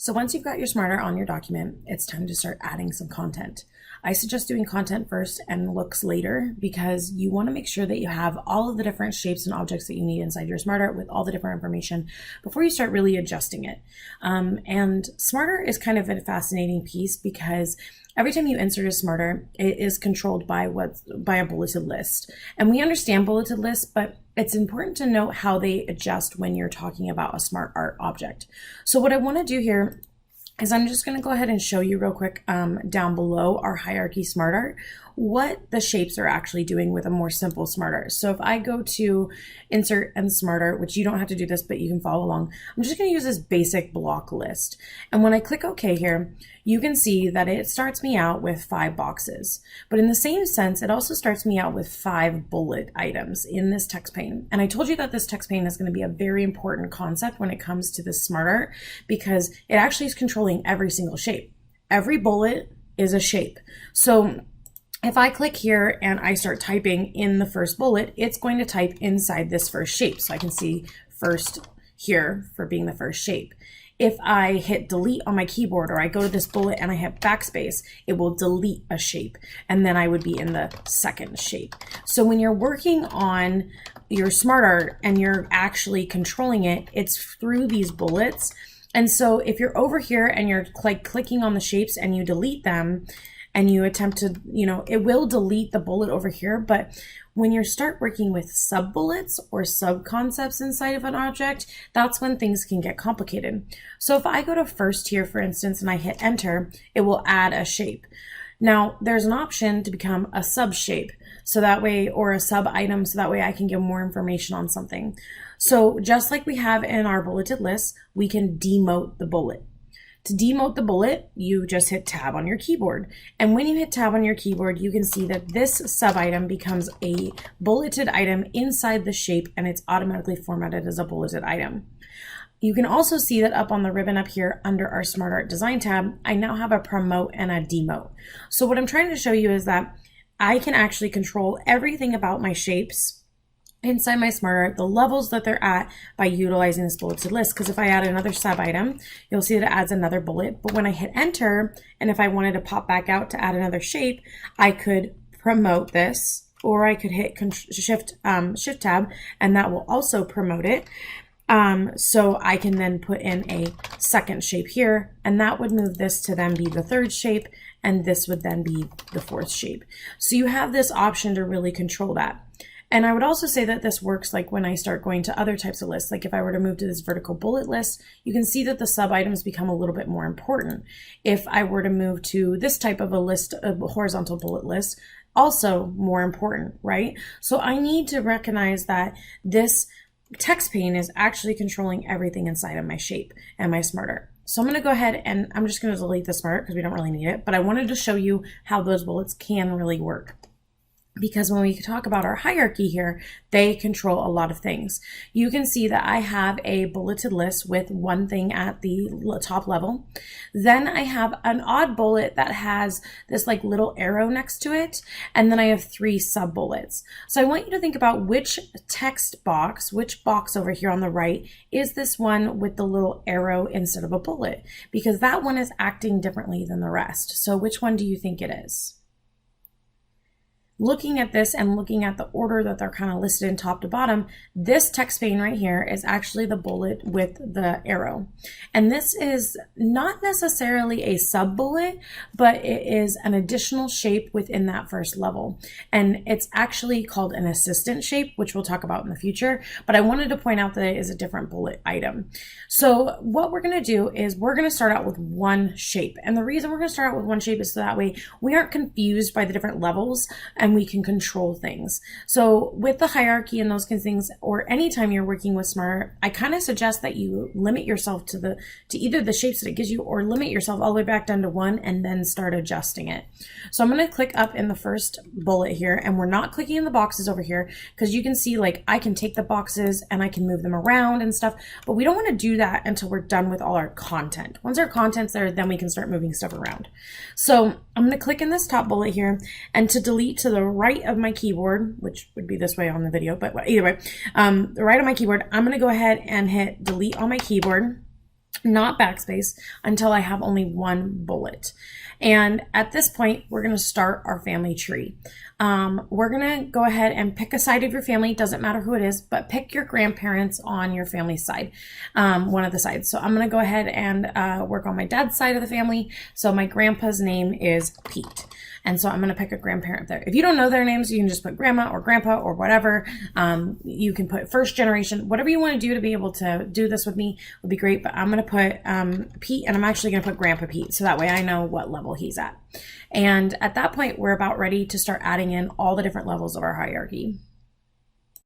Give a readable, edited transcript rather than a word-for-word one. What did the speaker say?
So once you've got your SmartArt on your document, it's time to start adding some content. I suggest doing content first and looks later because you want to make sure that you have all of the different shapes and objects that you need inside your SmartArt with all the different information before you start really adjusting it. And SmartArt is kind of a fascinating piece because every time you insert a SmartArt, it is controlled by a bulleted list. And we understand bulleted lists, but it's important to note how they adjust when you're talking about a SmartArt object. So what I want to do here is I'm just going to go ahead and show you real quick down below our hierarchy SmartArt what the shapes are actually doing with a more simple SmartArt. So if I go to insert and SmartArt, which you don't have to do this, but you can follow along, I'm just going to use this basic block list. And when I click OK here, you can see that it starts me out with 5 boxes. But in the same sense, it also starts me out with 5 bullet items in this text pane. And I told you that this text pane is going to be a very important concept when it comes to this SmartArt because it actually is controlling every single shape. Every bullet is a shape. So if I click here and I start typing in the first bullet, it's going to type inside this first shape. So I can see first here for being the first shape. If I hit delete on my keyboard or I go to this bullet and I hit backspace, it will delete a shape and then I would be in the second shape. So when you're working on your SmartArt and you're actually controlling it, it's through these bullets. And so if you're over here and you're clicking on the shapes and you delete them, and you attempt to, it will delete the bullet over here, but when you start working with sub-bullets or sub-concepts inside of an object, that's when things can get complicated. So if I go to first here, for instance, and I hit enter, it will add a shape. Now, there's an option to become a sub-shape, so that way, or a sub-item, so that way I can give more information on something. So just like we have in our bulleted list, we can demote the bullet. To demote the bullet, you just hit tab on your keyboard. And when you hit tab on your keyboard, you can see that this sub-item becomes a bulleted item inside the shape and it's automatically formatted as a bulleted item. You can also see that up on the ribbon up here under our SmartArt Design tab, I now have a promote and a demote. So what I'm trying to show you is that I can actually control everything about my shapes inside my SmartArt, the levels that they're at by utilizing this bulleted list. Because if I add another sub item, you'll see that it adds another bullet. But when I hit enter, and if I wanted to pop back out to add another shape, I could promote this, or I could hit shift tab, and that will also promote it. So I can then put in a second shape here, and that would move this to then be the third shape, and this would then be the fourth shape. So you have this option to really control that. And I would also say that this works like when I start going to other types of lists. Like if I were to move to this vertical bullet list, you can see that the sub items become a little bit more important. If I were to move to this type of a list, a horizontal bullet list, also more important, right? So I need to recognize that this text pane is actually controlling everything inside of my shape and my SmartArt. So I'm going to go ahead and I'm just going to delete the SmartArt because we don't really need it, but I wanted to show you how those bullets can really work. Because when we talk about our hierarchy here, they control a lot of things. You can see that I have a bulleted list with one thing at the top level. Then I have an odd bullet that has this like little arrow next to it. And then I have 3 sub bullets. So I want you to think about which text box, which box over here on the right is this one with the little arrow instead of a bullet, because that one is acting differently than the rest. So which one do you think it is? Looking at this and looking at the order that they're kind of listed in top to bottom, this text pane right here is actually the bullet with the arrow. And this is not necessarily a sub bullet, but it is an additional shape within that first level. And it's actually called an assistant shape, which we'll talk about in the future. But I wanted to point out that it is a different bullet item. So what we're going to do is we're going to start out with one shape. And the reason we're going to start out with one shape is so that way we aren't confused by the different levels and we can control things. So with the hierarchy and those kinds of things, or anytime you're working with SmartArt, I kind of suggest that you limit yourself to either the shapes that it gives you, or limit yourself all the way back down to 1 and then start adjusting it. So I'm going to click up in the first bullet here, and we're not clicking in the boxes over here because you can see like I can take the boxes and I can move them around and stuff, but we don't want to do that until we're done with all our content. Once our content's there, then we can start moving stuff around. So I'm going to click in this top bullet here, and to delete to the right of my keyboard, which would be this way on the video, but either way, the right of my keyboard, I'm going to go ahead and hit delete on my keyboard. not backspace, until I have only one bullet. And at this point, we're going to start our family tree. We're going to go ahead and pick a side of your family. It doesn't matter who it is, but pick your grandparents on your family side, one of the sides. So I'm going to go ahead and work on my dad's side of the family. So my grandpa's name is Pete. And so I'm going to pick a grandparent there. If you don't know their names, you can just put grandma or grandpa or whatever. You can put first generation, whatever you want to do to be able to do this with me would be great. But I'm going to put Pete, and I'm actually going to put Grandpa Pete. So that way I know what level he's at. And at that point, we're about ready to start adding in all the different levels of our hierarchy.